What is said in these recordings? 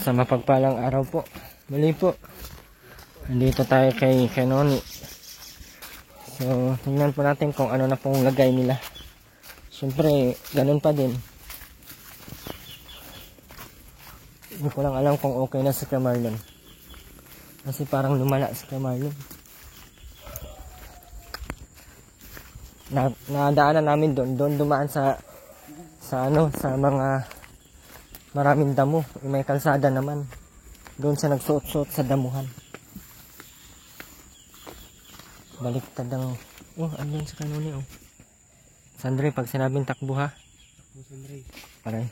Sa mapagpalang araw po. Muli po. Nandito tayo kay Noni. So, tingnan po natin kung ano na pong lagay nila. Siyempre, ganun pa din. Hindi ko lang alam kung okay na si Marlon. Kasi parang lumala si Marlon. Nadaanan namin doon dumaan sa mga maraming damo, may kalsada naman. Doon siya nagsuot-suot sa damuhan. Baliktad ang andun sa kanuni Sandre, pag sinabing takbo ha. Sandre. Aray.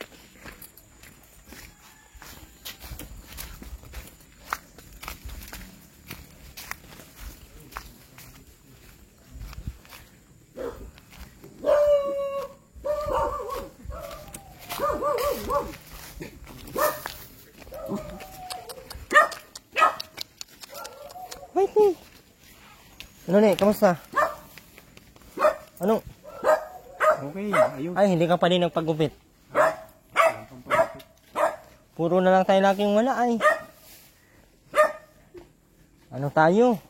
Ano ni? Kamusta? Ano? Okay, ayun. Ay, hindi ka pa din nagpagupit. Puro na lang tayo laging wala ay. Ano tayo?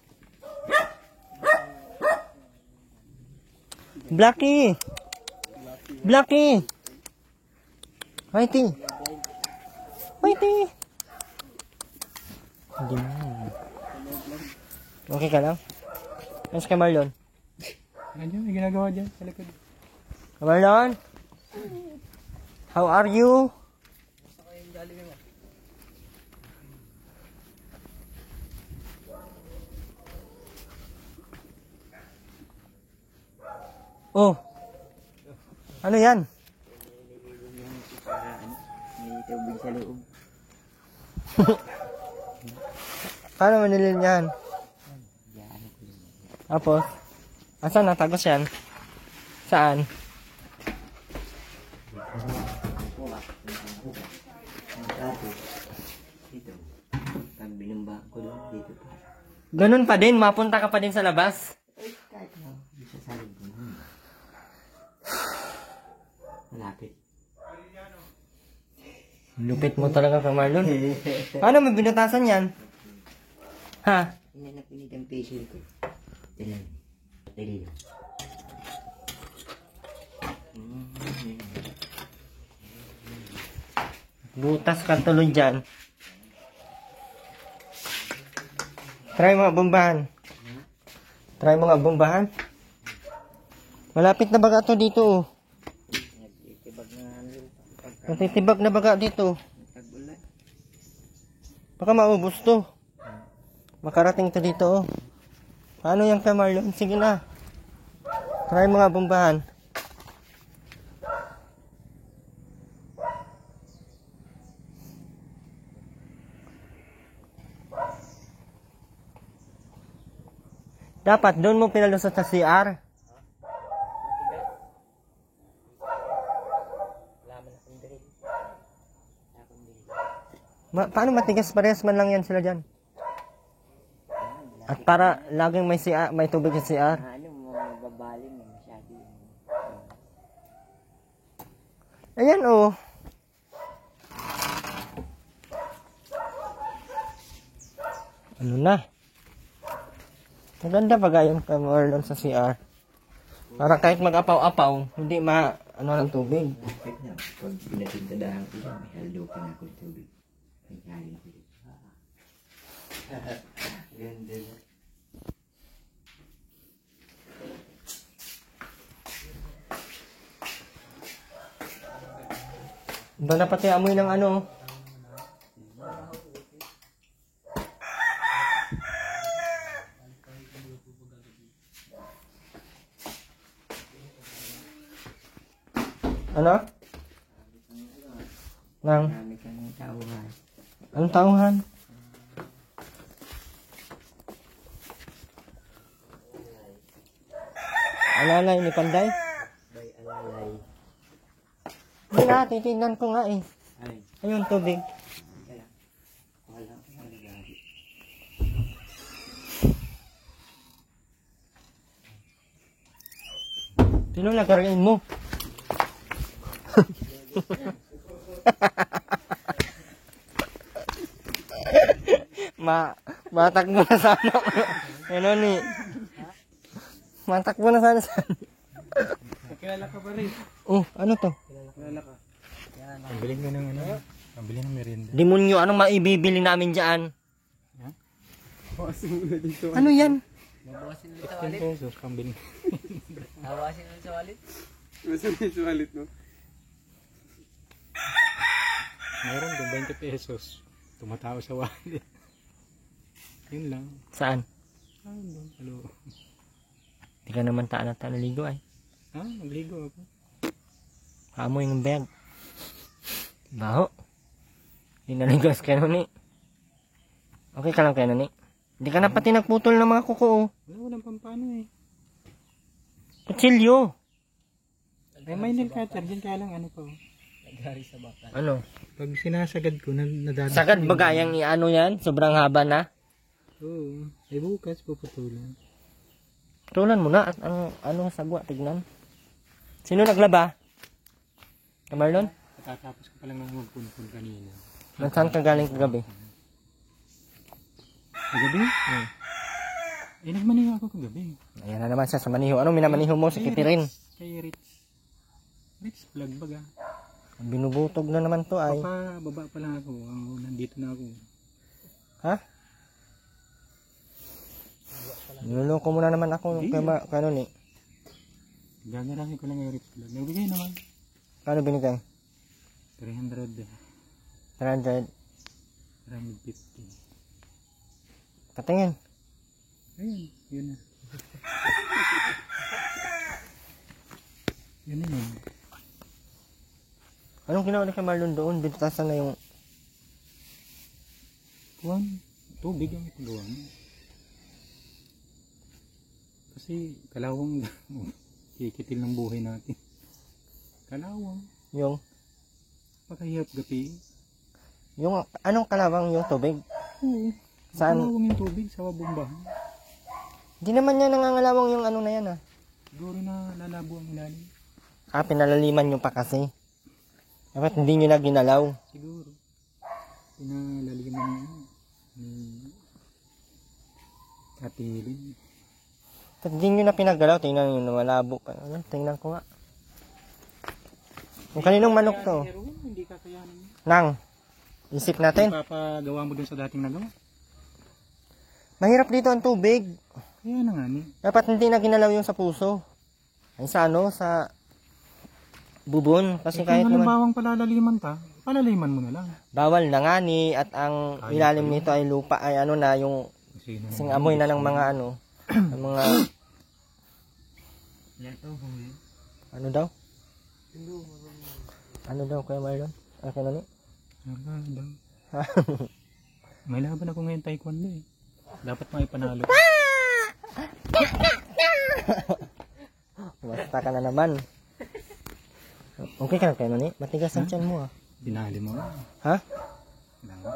Blackie! Blackie! Whitey! Whitey! Hindi mo. Okay ka lang? Ano si Marlon? Ano may ginagawa dyan sa likod? Marlon? How are you? Oh. Ano yan? May tubig sa loob. Paano manilin yan? Tapos, asan natagos yan? Saan? Dito. Pag binumba ko doon, dito pa. Ganun pa din, mapunta ka pa din sa labas. Kahit na, isa sa loob ko. Malapit. Lupit mo talaga kay Marlon. Paano may binutasan yan? Ha? Pinanapinit ang facial ko. Ilan? Dali lang. Butas ka tuloy dyan. Try mo nga bombahan. Try mo nga bombahan. Malapit na baga to dito. Natitibag na baga dito. Baka maubos to. Makarating to dito. Paano yan kay Marlon? Sige na. Try mo nga bombahan. Dapat doon mo pinalusot sa CR. Paano matigas? Parehas man lang yan sila dyan. At para laging may tubig sa CR. Ano mo, babaling mo masyado. Ayan oh. Ano na? Maganda ba gayon ka Marlon sa CR? Para kahit mag-apaw-apaw, hindi ng tubig. Perfect na. Pag pinatintadahan ko dyan, may haldo ka na akong tubig. Ay, kain ko dito. Ganda na. Iba na pati amoy ng ano. Ano? Marami kang tauhan. Anong tauhan? Alalay ni Panday? Bay alalay. Hindi na, titignan ko nga eh. Ay, Ayun, tubig. kaya. Wala ko nagari. Sino lagarin mo? Matakbo na sana. Ano ni? Matakbo na sana. Kilala ka ba rin? Oh, ano to? Kilala ka. Pambili ko ng ano? Pambili ng merienda. Demonyo, anong maibibili namin dyan? Bawasin mo na dito. Ano yan? 10 pesos pambili. Hawasin mo sa wallet. Masan yung suwalit no? Meron din 20 pesos. Tumatao sa wallet. Yun lang. Saan? Hello. Di ka naman taan at naligo ay. Ha? Nagligo ako. Amoy ng bag. Baho. Hindi naligo sa kayo ni. Okay ka lang kayo ni. Hindi ka na pati nagputol ng mga kuko. Oh. Walang pampano eh. Kutsilyo. May nail cutter dyan kaya lang ano po. Nagari sa baka. Ano? Pag sinasagad ko, nadadaan. Sagad bagayang iano yan? Sobrang haba na. Oo. Ay bukas puputulan. Tulan mo na at ano sagwa, tignan. Sino naglaba? Kamarlon? Katatapos ko pa lang ng magpunpun kanina. Saan ka galing kagabi? Kagabi? Eh, nagmaniho ako kagabi. Ayan na naman siya sa maniho. Ano minamaniho mo sa kitirin? Kay Rich. Rich vlog baga. Binubutog na naman to ay. Baba pa lang ako. Nandito na ako. Ha? Niloloko mo na naman ako kay ano ni. Gagarahin ko lang yung Rich vlog. Nagbigay naman. Kano binigay? 300. 300. 350. Patingin. Ayun. Yun na. Yun na yun. Anong ginawa ni kay Marlon doon? Binutasan na yung... Kuwan. Tubig ang ipagawa mo. Kasi kalawang kikitil ng buhay natin. Kalawang. Yung... Pakahirap gapi. Yung... Anong kalawang yung tubig? Oo. Saan? Kalawang yung tubig sa wabombahan. Hindi naman niya nangangalawang yung ano na yan ah. Siguro na lalabo ang ilalim. Pinalaliman nyo pa kasi. Dapat hindi nyo na ginalaw. Siguro. Pinalaliman niya. Ni katilin. Dapat hindi nyo na pinagalaw. Tingnan nyo na malabo pa. Ano? Tingnan ko nga. Yung kaninong manok to? Pero hindi kakayanin. Nang. Isip natin. Papagawa mo dun sa dating nagawa. Mahirap dito ang tubig. Kaya na nga ni. Dapat hindi na ginalaw yung sa puso. Ay sa ano? Sa bubon. Kasi kahit Kung naman. halimbawang palalaliman ka, palaliman mo na lang. Bawal na nga ni. At ang ilalim nito ay lupa. Ay ano na yung sing amoy na ng mga ano. Ng mga... Ano daw? Ano daw kaya Marlon? Akin na ni? May laban ako ngayon taekwondo eh. Dapat may panalo. Basta ka na naman. Okay ka na kayo ni? Matigas ang tiyan mo ah. Dinali mo. Ha? Dinali.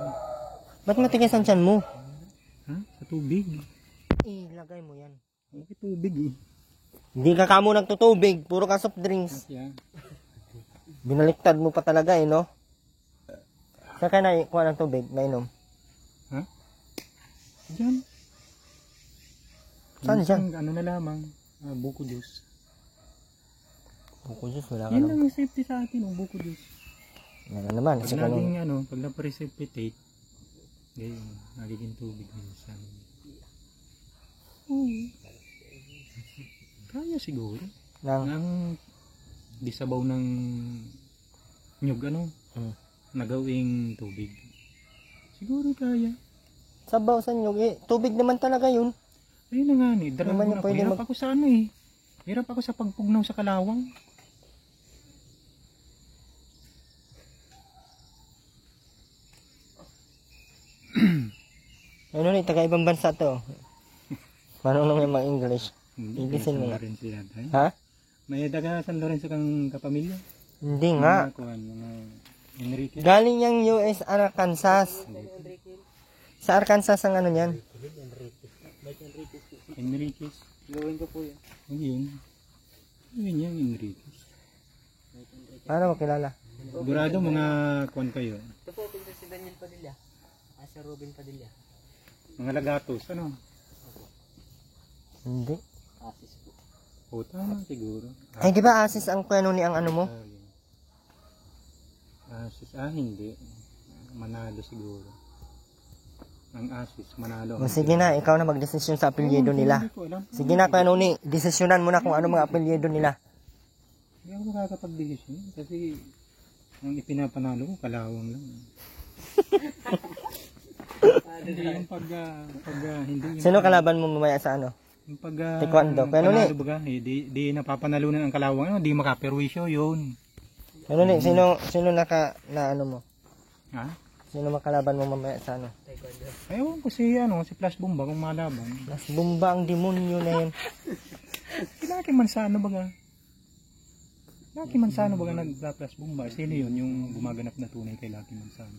Ba't matigas ang tiyan mo? Ha? Sa tubig. Ilagay mo yan. May tubig eh. Hindi ka kamo nagtutubig. Puro ka soft drinks. Yeah. Binaliktad mo pa talaga eh no? Saan ka na kuha ng tubig? Nainom? Ha? Diyan. Saan dyan? Ano na lamang. Buko juice. Buko juice, wala ka Yan naman. lang yung safety sa atin. Buko juice. Yan na naman. Pag Kasi kanong... naging ano, pag na-precipitate, ngayon, nagiging tubig minsan. Kaya siguro. Nang... Ang disabaw ng nyug, ano? Nagawing tubig. Siguro kaya. Sabaw sa inyo. Eh, tubig naman talaga yun. Ayun na nga ni. Naman yung pwede Hirap ako sa ano eh. Hirap ako sa pagpugnaw sa kalawang. Ano ni, taga ibang bansa to. Marunong yung mga English. Ilisin mo. Rin sila, Ha? may taga San Lorenzo kang kapamilya? Hindi nga. Mga Enrique. Galing yung US, Arkansas. Sa Arkansas ang ano yan? Enriquez. Gawin ko po yun. Ayun. Ayun yung Enriquez. Paano mo kilala? Sigurado mga kuwan kayo. Ito po, pinsan si Daniel Padilla. Si Robin Padilla. Mga lagatos, ano? Hindi. Asis po. O, tama siguro. Ay, di ba Asis ang kweno ni ang ano mo? Asis, hindi. Manalo siguro. Ang Asis, manalo. O, sige na, ikaw na magdesisyon sa apelyido nila. Hindi ko alam. Sige na, kweno ni, desisyonan mo na kung ano mga apelyido nila. Hindi ako makakapag-desisyon kasi ang ipinapanalo ko, kalawang lang. Hindi yung hindi yung Sino kalaban mo mamaya sa ano? yung Taekwondo. Kaya ano panalo baga, di napapanalunan ang kalawang, di makaperwisyo yun. Ano ni, sino na ano mo? Ha? Sino makalaban mo mamaya sa ano? Ayaw ko si Flash Bomba kung malaban. Mas bumba ang demonyo na yun. Si Lucky Mansano baga. Lucky Mansano baga nag-Flash Bomba. Sino yun yung gumaganap na tunay kay Lucky Mansano?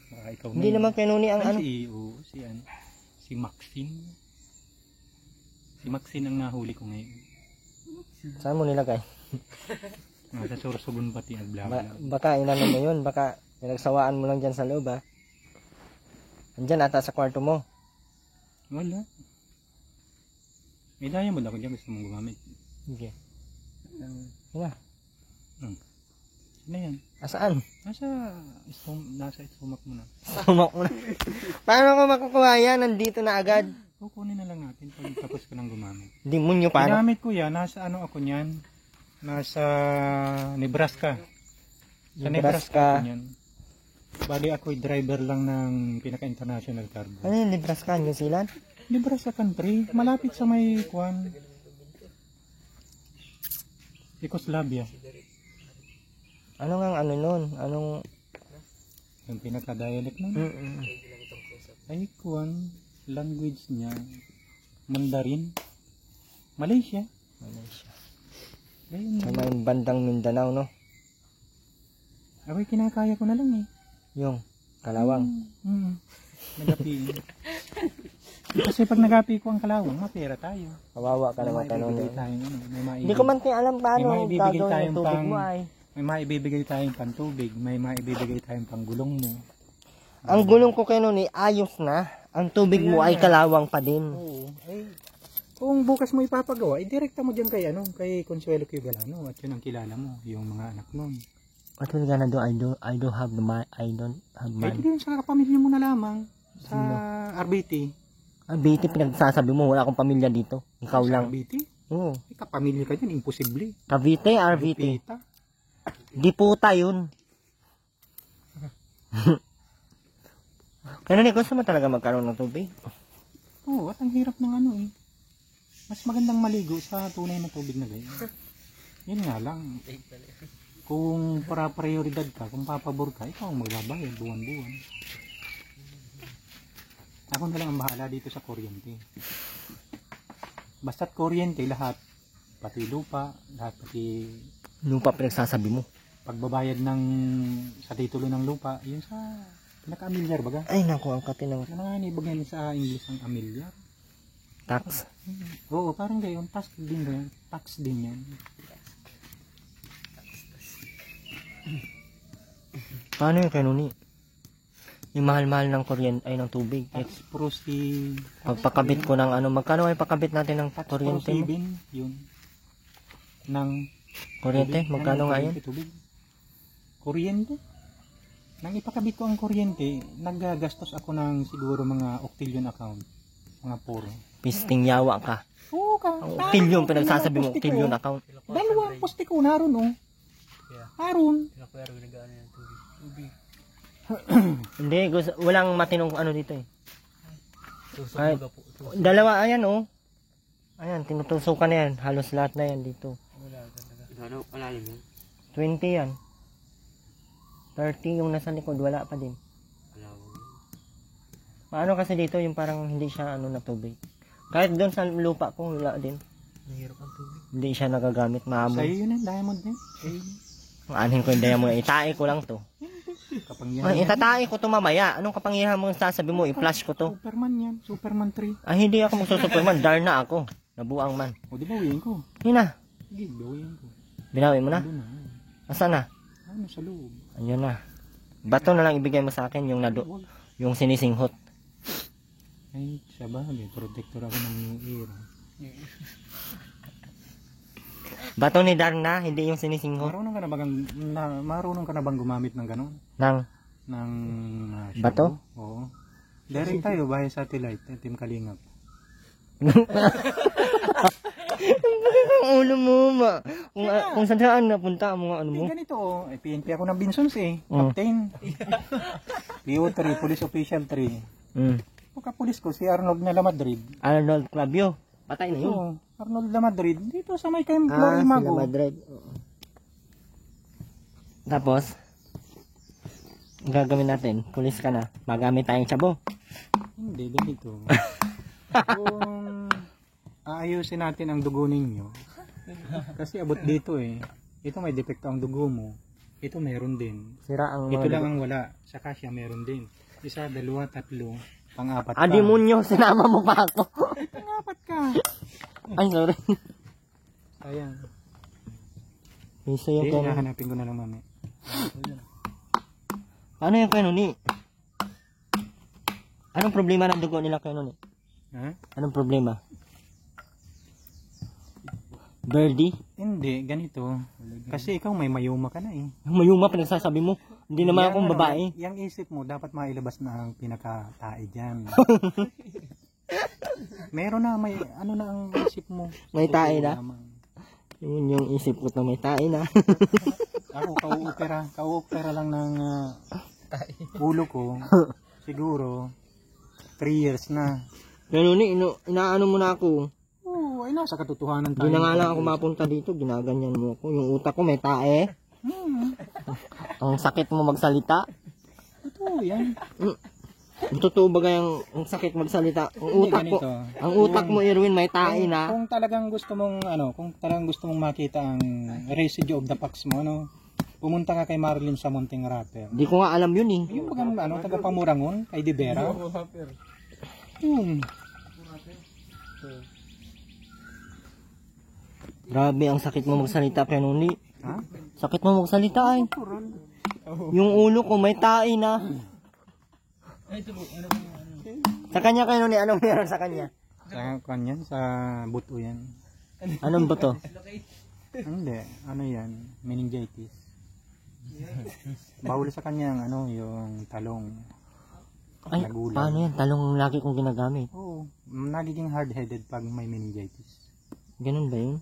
Baka ikaw Hindi naman kanuni ang ano. Si Maxine. Si Maxine ang nahuli ko ngayon. Saan mo nilagay? Sa Sorsogon pati nag-vlog. Baka inano mo yun, baka pinagsawaan mo lang dyan sa loob ha. Andyan ata sa kwarto mo. Wala. May daya mo lang ako dyan gusto mong gumamit. Sige. Wala. Sino yan? Asaan? Nasa stomach mo na. Sumak mo na. Paano ko makukuha yan? Nandito na agad. Kukunin na lang natin pag tapos ko nang gumamit. Demonyo paano? Ginamit ko yan, nasa ano ako niyan? Nasa Nebraska. Sa Nebraska. ako niyan. Bali ako'y driver lang ng pinaka-international cargo. Ano yung Nebraska? New Zealand? Nebraska country, malapit sa may Kwan. Yugoslavia. Ano nga ano nun? Anong... Yung pinaka-dialect nun. Ay Kwan, language niya. Mandarin. Malaysia. Ayun. Sa may bandang Mindanao, no? Ako'y kinakaya ko na lang eh. Yung kalawang. Nagapi. Kasi pag nagapi ko ang kalawang, mapera tayo. Kawawa ka naman kanuni. Hindi ko man alam paano May maibibigay gagawin tayong yung tubig mo ay. May maibibigay tayong pantubig, may maibibigay tayong panggulong mo. Ang gulong ko kay nuni, ayos na. Ang tubig mo ay kalawang pa din. Oo. Ay, kung bukas mo ipapagawa, direkta mo dyan kay Consuelo Quigalano at yun ang kilala mo, yung mga anak mo. What will gonna do? I don't have the money. I don't have Pwede money. din sa kapamilya mo na lamang sa RBT. Ah, BT, pinagsasabi mo, wala akong pamilya dito. Ikaw Sa lang. RBT? Oo. Kapamilya ka dyan, imposible. Cavite, RVT. Pita. Di puta yun. Kaya gusto mo talaga magkaroon ng tubig? Oo, at ang hirap ng ano eh. Mas magandang maligo sa tunay na tubig na ganyan. Yun nga lang. Kung para prioridad ka, kung papabor ka, ikaw ang magbabayad buwan-buwan. Ako na lang ang bahala dito sa kuryente. Basta't kuryente, lahat. Pati lupa, lahat pati Lupa pinagsasabi mo. pagbabayad ng sa titulo ng lupa, yun sa pinaka-amilyar baga. Ay, naku, ang katinang Ano nga nibag yan sa English ang amilyar? tax. Oo, parang gayon. Tax din yan. Tax din yan. Paano yung kanuni? Yung mahal-mahal ng kuryente ay ng tubig. Tax proceed. Pagpakabit ko ng ano, magkano ay pakabit natin ng Tax kuryente mo? proceeding, yun. Ng Kuryente? tubig. Magkano nga yun? Tubig. Kuryente? Nang ipakabit ko ang kuryente, naggastos ako ng siguro mga octillion account. Mga puro. Pisting yawa ka. Oo ka. Ang octillion, pinagsasabi mo octillion account. Dalawang poste ko naroon oh. Naroon. Pinakwero ginagawa ng tubig. Hindi, walang matinong ano dito eh. Tusok Ay, baga po. dalawa, ayan oh. Ayan, tinutusukan na yan. Halos lahat na yan dito. Wala talaga. Ano, malalim yun? 20 yan. 30 yung nasa likod, wala pa din. Wala. Paano kasi dito yung parang hindi siya ano na tubig. Kahit doon sa lupa ko, wala din. Nahirap ang tubig. Hindi siya nagagamit, maamoy. Sa'yo yun eh, diamond din. Ang anhin ko yung diamond, itae ko lang to. Kapag Ay, yan. itatae ko to mamaya. Anong kapangyarihan mo sasabi mo, i-flash ko to? Superman yan. Superman 3. Ay, hindi ako magsusuperman, Darna ako. Nabuang man. O di ba uwiin ko? Yun na, Sige, bawiin ko. binawi mo na? Doon na. Asan na? Ano sa loob? Ayun na. Bato na lang ibigay mo sa akin yung Wag. yung sinisinghot. Ay, siya ba? May protector ako ng New Year. Bato ni Darna, hindi yung sinisingho. Marunong ka na bang gumamit ng gano'n? Ng Ng Bato? shabu? Oo. Direct tayo, bahay satellite, Team Kalingap. ang ulo mo, kung saan napunta ang mga ano mo. Hindi ganito, oh. PNP ako ng Binsons eh. Oh. Captain. PO3, Police Official 3. Mm. Pagka-police ko, si Arnold na La Madrid. Arnold Clavio. Patay na yun. Oo, Arnold La Madrid. Dito sa may Camp Ah, Glory sila Mago. Madrid. Oo. Tapos, ang gagawin natin, pulis ka na, magamit tayong tsabo. Hindi, ganito. Kung aayusin natin ang dugo ninyo, kasi abot dito eh. Ito may depekto ang dugo mo. Ito meron din. Sira ang Ito mga lang dugo. ang wala. Saka siya meron din. Isa, dalawa, tatlo, pang-apat ka. Ah, demonyo, sinama mo pa ako. Pang-apat ka. Ay, sorry. Ayan. Piso yung Hindi, kanon. hahanapin ko na lang mami. Ano yung kanon ni? Anong problema ng dugo nila kanon ni? Ha? Anong problema? Birdie? Hindi, ganito. Kasi ikaw may mayuma ka na eh. Mayuma pinagsasabi mo. Hindi naman Yang akong ano, babae. Yang isip mo, dapat mailabas na ang pinakatae dyan. Meron na, may ano na ang isip mo. May tae na? Lamang. Yun yung isip ko na may tae na. Ako, kauopera lang ng ulo ko. Siguro, 3 years na. Kanon ni, inaano mo na ako. Oo, ay nasa katotohanan tayo. Hindi na nga lang ako mapunta dito, ginaganyan mo ako. Yung utak ko may tae. Ang sakit mo magsalita. Ito, yan. Totoo ba ang sakit magsalita? Ang Hindi, utak ko, ganito. ang utak mo Erwin may tae na. Kung talagang gusto mong makita ang residue of the facts mo, ano, pumunta ka kay Marilyn sa Munting Rapper. Di ko nga alam yun eh. Yung taga Pamurangon, kay Divera. Yun. Grabe ang sakit mo magsalita Kanoni. Ha? Sakit mo magsalita ay. Yung ulo ko may tae na. Sa kanya Kanoni, anong meron sa kanya? Sa kanyan, sa buto yan. Anong ba to? Hindi, ano yan, meningitis. Bawal sa kanya yung talong. Ay, Nagulay. paano yan? Talong ang lagi kong ginagamit. Oo, nagiging hard-headed pag may meningitis. Ganun ba yun?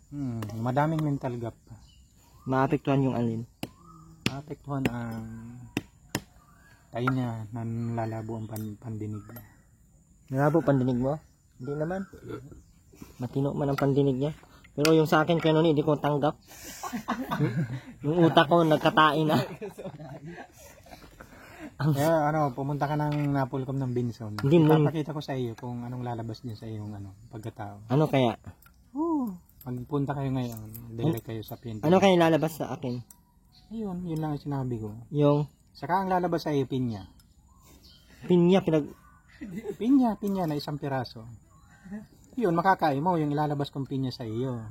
Madaming mental gap. Maapektuhan yung alin. Apektuhan ang tayo niya na lalabo ang pandinig niya. Nalabo pandinig mo? Hindi naman. Matino man ang pandinig niya. Pero yung sa akin Kanoni, hindi ko tanggap. Yung utak ko nagkatae na. Kaya pumunta ka ng Napolcom ng Binson. Hindi mo- Ipapakita ko sa iyo kung anong lalabas niya sa iyong pagkatao. Ano kaya? Magpunta kayo ngayon, direct kayo sa PNP. Ano kaya lalabas sa akin? Ayun, yun lang ang sinabi ko. Yung Saka ang lalabas sa iyo, pinya. pinya Pinya na isang piraso. Yun, makakain mo yung ilalabas kong pinya sa iyo.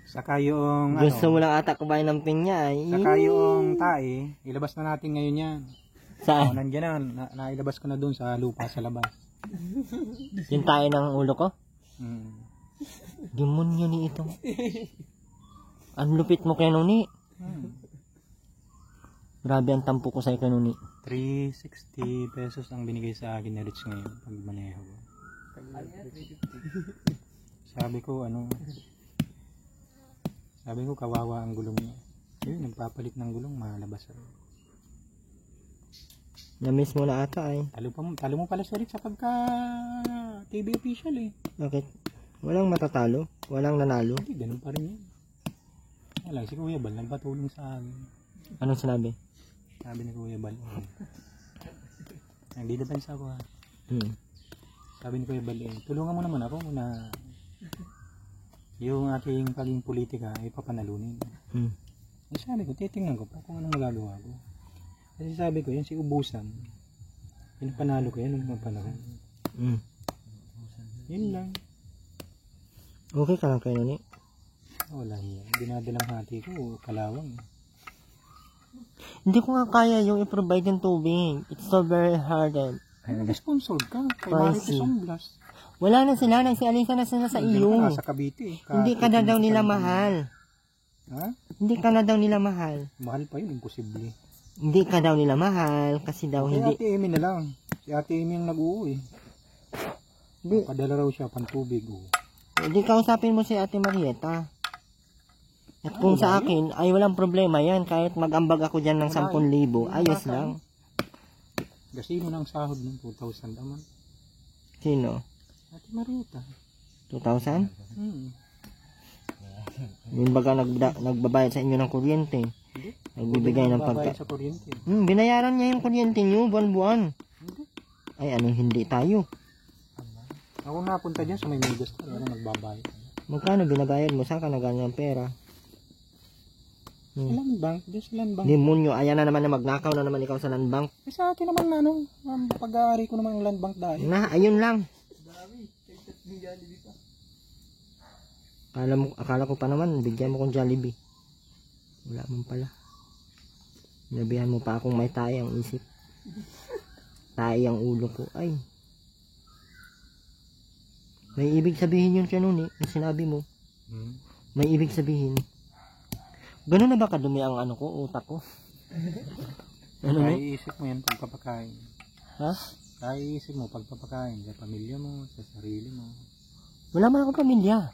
Saka yung gusto mo lang ata kumain ng pinya ay. saka yung tae, ilabas na natin ngayon yan. Saan? Nandiyan na, nailabas ko na dun sa lupa sa labas. Yung tae ng ulo ko? Mm. Demonyo ni ito. Ang lupit mo Kanoni. Grabe ang tampo ko sa'yo Kanoni. 360 pesos ang binigay sa akin ni Rich ngayon pag maneho. Sabi ko kawawa ang gulong niya. Ayun, nagpapalit ng gulong, malabas. Na-miss mo na ata ay. Talo mo pala si Rich sa pagka TV official eh. Bakit? Walang matatalo? Walang nanalo? Hindi, ganun pa rin yun. Wala, si Kuya Bal nagpatulong sa akin. Anong sinabi? Sabi ni Kuya Bal. Nagdidepensa ako ha. Sabi ni Kuya Bal, tulungan mo naman ako na yung aking paging politika ay papanalunin. Sabi ko, titingnan ko pa kung anong magagawa ko. Kasi sabi ko, yan si Ubusan. Pinapanalo ko yan nung panahon. Yun lang. Okay ka lang Kanoni? Wala yan. Dinadalang hati ko, kalawang. Hindi ko nga kaya yung i-provide yung tubig. It's so very hard. Sponsored ka. Kay I Marites see. Omblas. Wala na sila, nagsialisa na sila sa iyo. Sa Cavite. Hindi ka na daw nila mahal. Ha? Hindi ka na daw nila mahal. Mahal pa yun, imposible. Hindi ka daw nila mahal kasi daw Kay hindi. Ate Amy na lang. Si Ate Amy yung nag-uwi. Hindi, Padala raw siya, pantubig. hindi kausapin mo si Ate Marieta. At kung sa akin, ay walang problema yan. Kahit mag-ambag ako dyan ng 10,000, ayos lang. Gasino ng sahod ng 2,000 naman. Sino? Ate Marieta. 2,000? Hmm. Yun baga nagbabayad sa inyo ng kuryente. Nagbibigay ng Babayad sa kuryente. binayaran niya yung kuryente niyo buwan-buwan. Ay, anong hindi tayo? Ako napunta dyan sa may megastar. Ano nagbabayad? Magkano binabayad mo? Saan ka naganyang pera? Land bank. Diyos land bank. Demonyo, ayan na naman na magnakaw na naman ikaw sa land bank. Eh, sa akin naman pag-aari ko naman ang land bank dahil. Na, ayun lang. Akala ko pa naman, bigyan mo kong Jollibee. Wala man pala. Nabihan mo pa akong may tae ang isip. Tae ang ulo ko. Ay. May ibig sabihin yun siya nun eh. Yung sinabi mo. May ibig sabihin. Ganun na ba kadumi ang ano ko, utak ko? Ano mo? Kaiisip mo yan pagpapakain. Ha? Kaiisip mo pagpapakain sa pamilya mo, sa sarili mo. Wala man akong pamilya.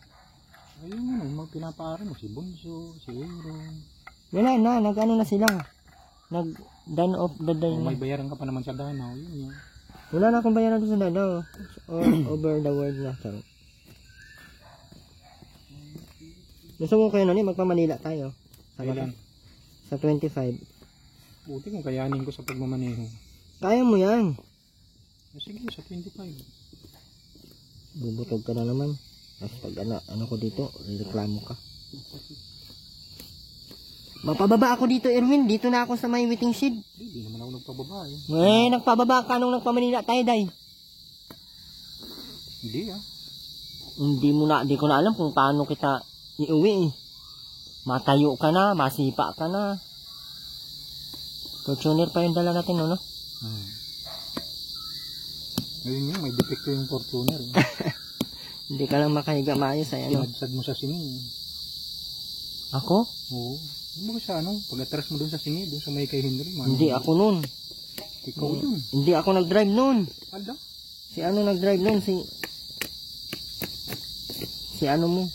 Ayun mo, pinapaaral mo si Bunso, si Aaron. Wala na, nag-ano na sila. Nag-done off the Kung may day. bayaran ka pa naman sa danaw, yun yan. Wala na akong bayaran doon sa dano. Over the world na. Charot. Gusto mo kayo nun eh, magpa-Manila tayo. Kailan? Sa 25. Buti kung kayanin ko sa pagmamaneho. Kaya mo yan. Sige, sa 25. Bubutog ka na naman. Tapos pag ano ko dito, reklamo ka. Mapababa ako dito, Erwin. Dito na ako sa may waiting shed. Hindi naman ako nagpababa eh. Nagpababa ka nung nagpa-Manila tayo, day. Hindi ah. Hindi ko na alam kung paano kita iuwi eh. Matayo ka na, masipa ka na. Fortuner pa yung dala natin, no? Ngayon yung may defecto yung Fortuner. Hindi ka lang makahiga maayos ay ano. Pinadsad mo sa singi. Ako? Oo. Ano ba sa ano? Pag-atras mo doon sa singi, doon sa may kay Henry. Hindi ako nun. Ikaw yun. Hindi ako nag-drive nun. Alda? Si ano nag-drive nun? Si ano mo?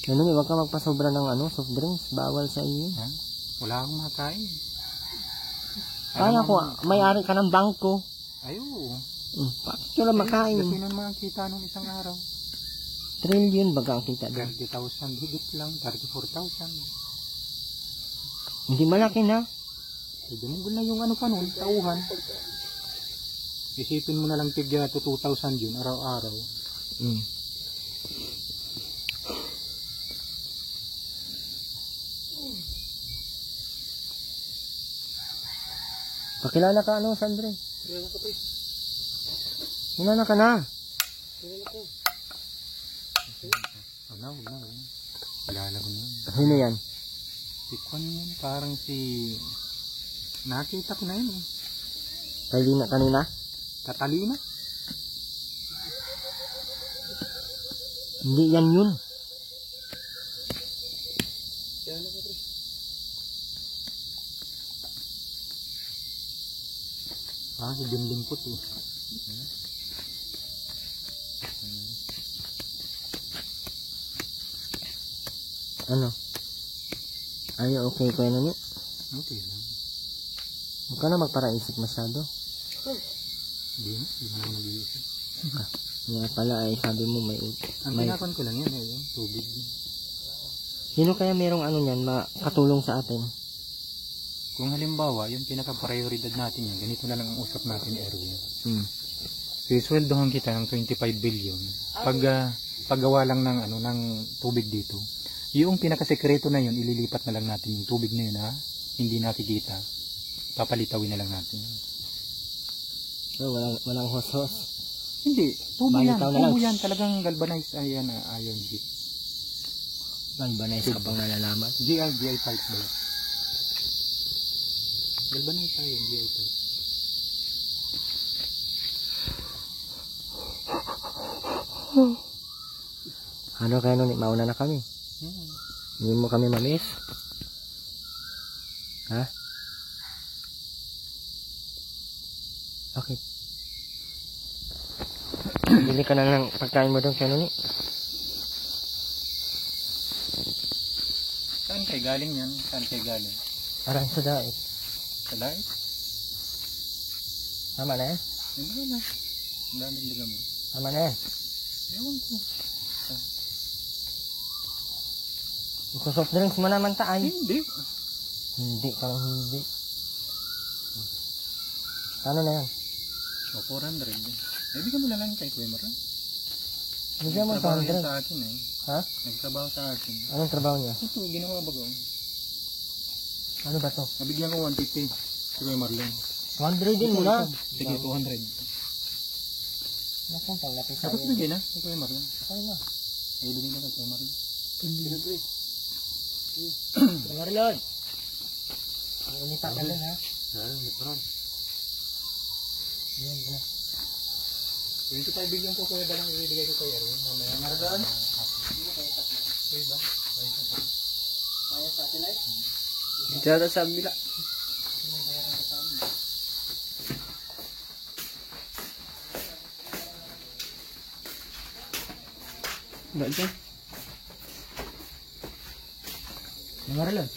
Ano wag ka magpasobra ng ano, soft drinks. Bawal sa iyo. Ha? Wala akong makain. Kaya ko, may-ari ka ng bangko. Ayo. Bakit ka lang makain? Kasi naman ang kita nung isang araw. Trillion baga ang kita doon. 30,000 higit lang. 34,000. Hindi malaki na. Eh, dumugol na yung ano pa nun, tauhan. Isipin mo na lang tigya to 2,000 yun, araw-araw. Pakilala ka ano, Sandre? Kilala ka na. Wala. Kilala ko na. Sino yan? Si Kwan yan, parang si... Nakita ko na yun. Kanina? Catalina? Hindi yan yun. Si Dimlimpot eh. Ano? Ay, okay ko yan ni. Okay lang. Huwag ka na magparaisip masyado. Hindi mo na ako nag-iisip. Nga pala ay sabi mo may... Ang pinakon ko lang yan, yung tubig. Sino kaya merong ano yan, makatulong sa atin? Kung halimbawa, yung pinaka-prioridad natin yan, ganito na lang ang usap natin, Erwin. Sisweldohan kita ng 25 billion. Paggawa lang ng, ng tubig dito, yung pinaka-sekreto na yun, ililipat na lang natin yung tubig na yun, hindi nakikita. Papalitawin na lang natin. So, walang hos-hos. Hindi, tubo yan. Balitaw na lang. Tubo yan, talagang galvanized iron sheet. Galvanize ka bang nalalaman? GI pipe ba yan? Galvanite tayo, hindi ay tayo. Ano kaya nun, mauna na kami. Hindi mo kami mamiss. Ha? Bakit? Bili ka na ng pagkain mo doon kay Nuni. Saan kayo galing yan? Saan kayo galing? Parang sa dait. Sa diet? Tama na yan? Hindi ba na? Ang daming liga mo. Tama na yan. Ewan ko. Ikusoft drinks mo naman taay. Hindi. Hindi, parang hindi. Ano na yan? O, 400. Ibigay mo na lang kay Kuya Maran. Bigyan mo Nagtrabaho yan 200. sa akin eh. Ha? Nagtrabaho sa akin. Anong trabaho niya? Ito, ginawa ba ko? Ano ba to? Nabigyan ko 150. Si Kuya Marlon. 100 din mo na. Sige, 200. Nakong pang lapis sa Tapos bigay na si Kuya Marlon. Ano na? Eh, bigay na kay Kuya Marlon. Marlon! Ang unita ka lang ha? Meron. Yan, yan. 25 billion ko Kuya Dalang ibibigay ko kay Erwin. Mamaya. Marlon? Kuya ba? Kaya sa atilay? Diyan sa bila. Bakit? Marlon?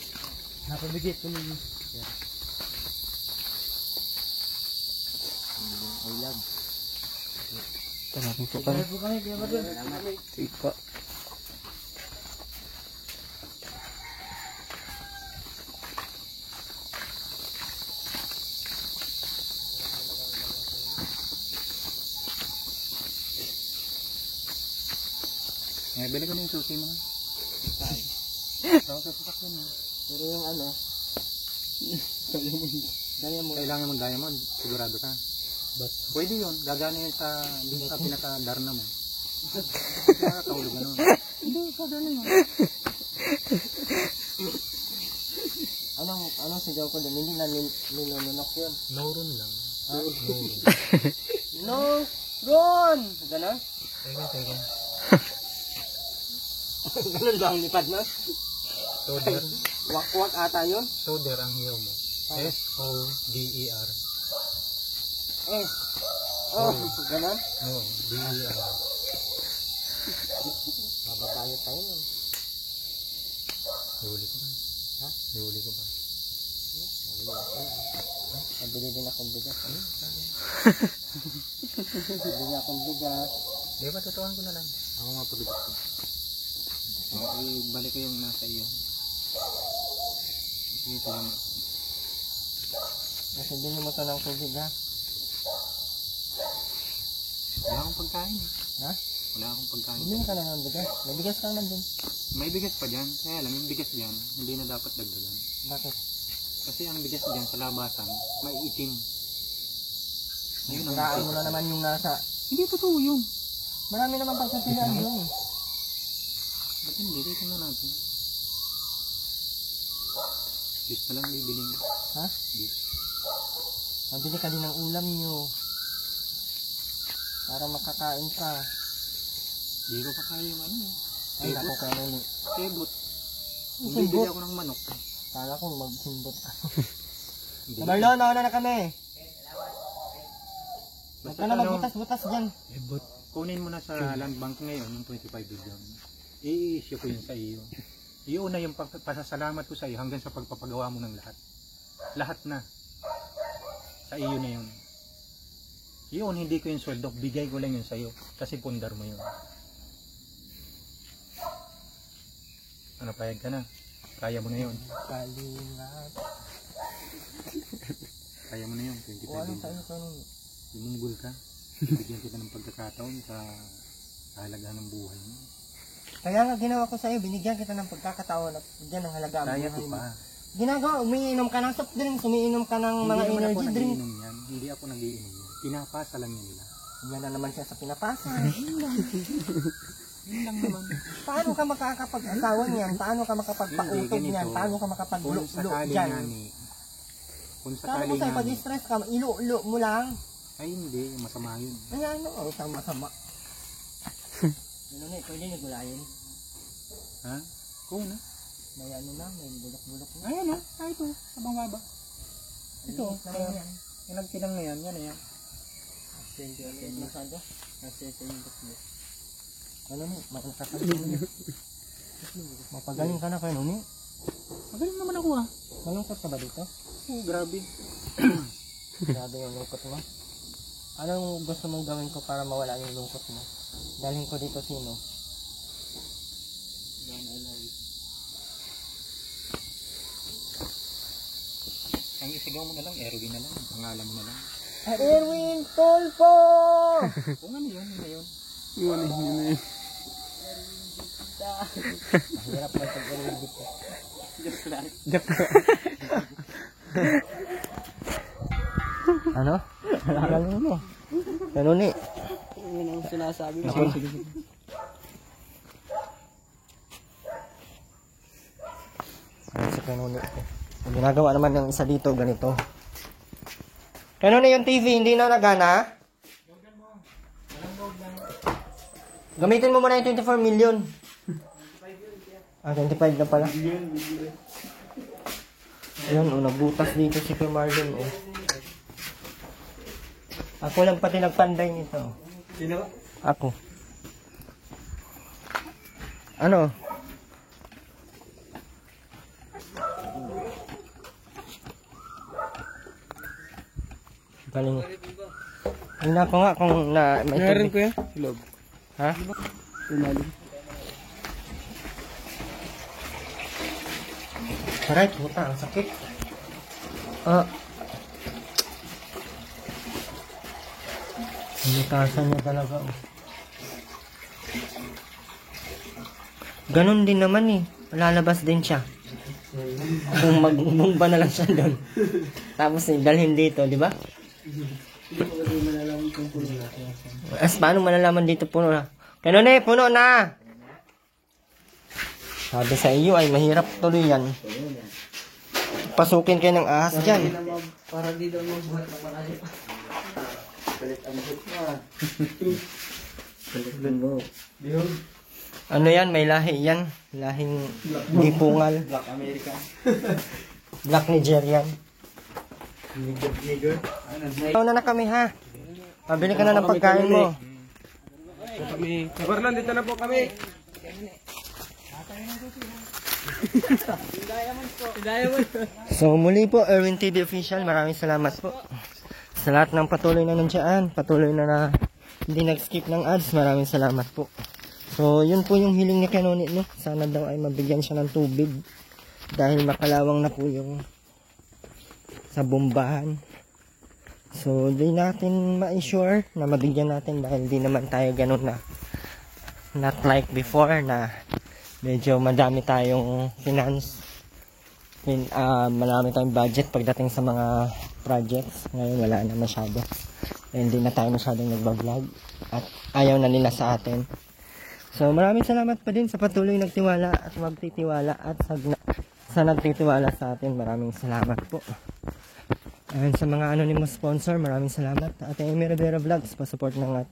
Napabigit ko ninyo. I love. Tarapin po kami. Po kami, Kuya Marlon. Sige po. Eh, bili ko na yung susi mo. Tawag sa sasakyan mo. Pero yung ano, diamond. Kailangan mong diamond. Sigurado ka. But, Pwede yun. Gagana yun sa, dun sa pinaka-darna mo. Nakakahulog ano. Hindi, gagana yun. anong sigaw ko doon? Hindi na nilunok yun. Nauron lang. No! Ron! Ganon? Teka. Ganon ba ang lipad mo? Soder. Wakwak ata yun? Soder ang hiyaw mo. S-O-D-E-R. Eh. Oh, ganon? No, D-E-R. Mababayo tayo nun. Nahuli ko ba? Ha? Nahuli ko ba? Nabili din akong bigas. Nabili akong bigas. Di ba, tutuan ko na lang. Ako nga pagod ko. Ibalik ko yung nasa iyo. Sige, salamat. Kasi bili mo to ng tubig ha? Wala akong pagkain eh. Ha? Wala akong pagkain. Bili mo ka na ng bigas. May bigas ka naman din. May bigas pa dyan. Kaya lang, yung bigas dyan, hindi na dapat dagdagan. Bakit? Kasi ang bigas dyan sa labasan, may itim. Ayun ang Siraan mo na naman yung nasa. Hindi totoo yun. Marami naman pagsasabihan doon eh. Ba't hindi? Dito na natin. Diyos na lang bibiling. Ha? Diyos. Mabili ka din ng ulam nyo. Para makakain ka. Hindi ko pa kaya yung ano eh. Ay, naku ka nun. Kebot. Kung Simbot. bibili ako ng manok. Sana kung magsimbot ka. Hindi. Marlon, nauna na kami. Huwag Basta ka na ano, magbutas-butas dyan. kunin mo na sa land bank ngayon yung 25 billion. I-issue ko yun sa iyo. Iyon na yung pasasalamat ko sa iyo hanggang sa pagpapagawa mo ng lahat. Lahat na. Sa iyo na yun. Yun, hindi ko yung sweldo. Bigay ko lang yun sa iyo. Kasi pundar mo yun. Ano, payag ka na? Kaya mo na yun. Kalingat. Kaya mo na yun. 25 O ano billion. sa'yo ka nun? Lumunggol ka. Bigyan kita ng pagkakataon sa kahalagahan ng buhay mo. Kaya nga ginawa ko sa'yo, binigyan kita ng pagkakataon at bigyan ng halaga ang Kaya buhay ko mo. pa. Ginagawa, umiinom ka ng soft drinks, umiinom ka ng mga Hindi naman ako energy drink. nagiinom yan. Hindi ako nagiinom yan. Pinapasa lang yan nila. Yan na naman siya sa pinapasa. Yun lang naman. Paano ka makakapag-asawa niyan? Paano ka makapagpautog Hindi, niyan? ganito. Paano ka Kung makapaglulo sakali dyan? nga ni, Kung Sabi ko sakali sa'yo, nga, pag stress ka, ilo-ulo mo lang. ay hindi, masama yun. Ay, ano, sama-sama. Ano na, pwede nyo gulayin. Ha? Kung na. May ano na, may bulok-bulok na. Ayan na, ito, sabang baba. Ito, Ano yan? yung nagtinang na yan, yan na yan. Masado? Ano na, makakasabi mo. Mapagaling ka na kayo, Nuni. Magaling naman ako ah. Malungkot ka ba dito? Oh, grabe. Grabe yung lungkot mo. Anong gusto mong gawin ko para mawala yung lungkot mo? Dalhin ko dito sino? Ang isigaw mo na lang, Erwin na lang, pangalan mo na lang. Erwin Tolpo! Kung ano yun, yun na yun. Mahirap mo pag-Erwin dito. Ano? Galing mo. Ano ni? Yun ang sinasabi ko. Ano si Kanuni? Ang ginagawa naman ng isa dito, ganito. Kanuni yung TV, hindi na nagana? Gamitin mo muna yung 24 million. Ah, 25 na pala. Ayun, oh, nagbutas dito si Kuya Marlon, oh. Ako lang pati nagpanday nito. Sino ba? Ako. Ano? Galing. Tingnan ko nga kung na may Meron tubig. ko yan. Loob. Ha? Tumalim. Aray, puta, ang sakit. Ah. Inutasan niya talaga, oh. Ganon din naman eh. Lalabas din siya. Kung magbumba na lang siya doon. Tapos dalhin dito, di ba? As paano malalaman dito puno na? Ganon eh, puno na! Sabi sa iyo ay mahirap tuloy yan. Pasukin kayo ng ahas dyan. Para di daw magbuhat ng marami. Galit ang buhat mo ah. Galit mo. Bihon. Ano yan? May lahi yan. Lahing dipungal. Black American. Black Nigerian. Nigger. Ano na kami ha? Pabili ka na ng pagkain mo. Kami. Kabarlan, dito na po kami. So muli po, Erwin TV Official, maraming salamat po. Sa lahat ng patuloy na nandiyan, patuloy na hindi nag-skip ng ads, maraming salamat po. So yun po yung hiling ni Kanuni, no? Sana daw ay mabigyan siya ng tubig. Dahil makalawang na po yung sa bombahan. So di natin ma-assure na mabigyan natin dahil di naman tayo ganun na not like before na medyo madami tayong finance. Marami tayong budget pagdating sa mga projects. Ngayon wala na masyado. Hindi na tayo masyadong nagbablog at ayaw na nila sa atin. So maraming salamat pa din sa patuloy nagtiwala at magtitiwala at sa nagtitiwala sa atin. Maraming salamat po. And sa mga anonymous sponsor, maraming salamat. Ate Amy Rivera Vlogs, pa-support ng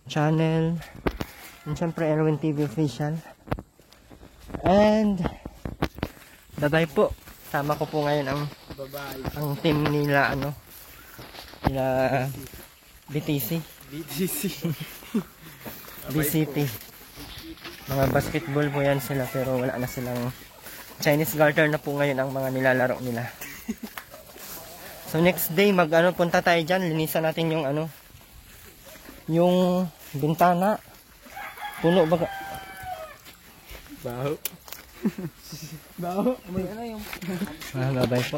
channel. And syempre Erwin TV Official. And bye-bye po. Sama ko po ngayon ang team nila nila BTC. BCT. Mga basketball po yan sila pero wala na silang Chinese garter na po ngayon ang mga nilalaro nila. So next day punta tayo diyan, linisan natin yung yung bintana. Puno ba? Baho. Baho. Bye-bye po.